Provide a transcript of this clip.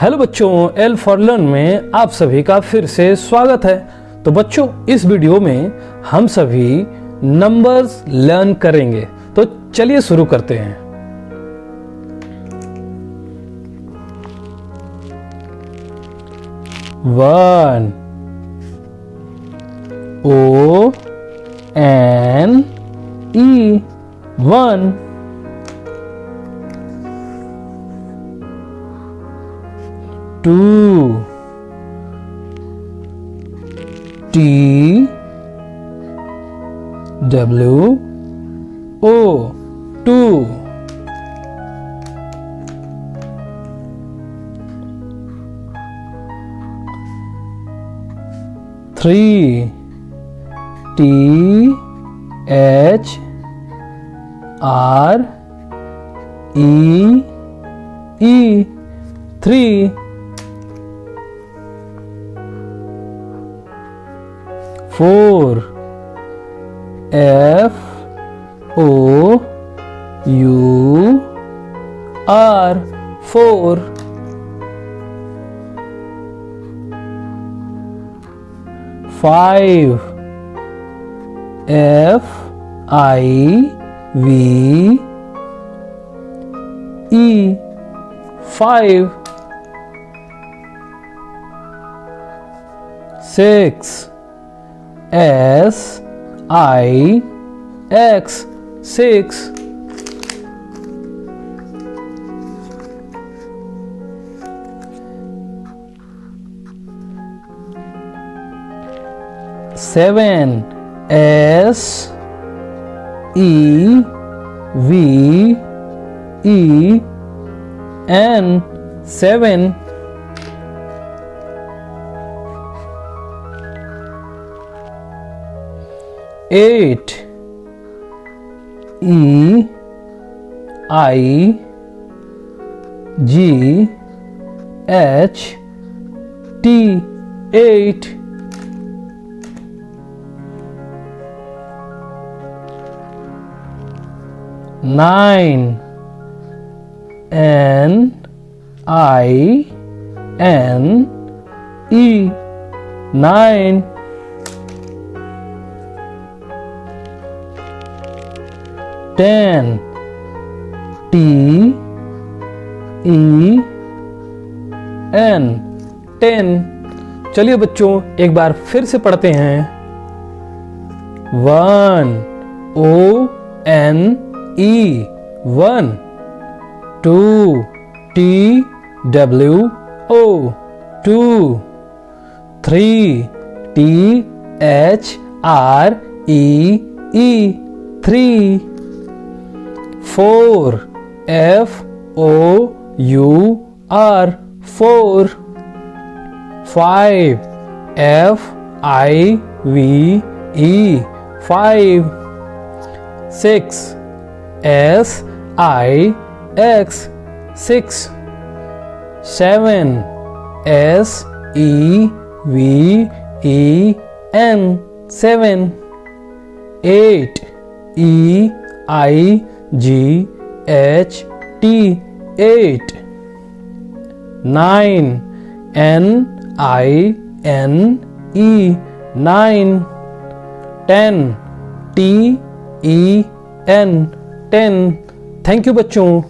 Hello बच्चों, L for learn में आप सभी का फिर से स्वागत है। तो बच्चों, इस वीडियो में हम सभी नंबर्स लर्न करेंगे। तो चलिए शुरू करते हैं। One, O N E, one. Two, T W O, two। Three, T H R E E, three। Four, F O U R, four। Five, F I V E, five। Six, S I X, six। Seven, S E V E N, seven। Eight, E I G H T, eight। Nine, N I N E, nine। Ten, T E N, ten। चलिए बच्चों, एक बार फिर से पढ़ते हैं। One, O N E, one. Two, T W O, two. Three, T H R E E, three. Four, F O U R, four। Five, F I V E, five। Six, S I X, six। Seven, S E V E N, seven। Eight, E I G H T, eight। Nine, N I N E, nine। Ten, T E N, ten। Thank you बच्चों।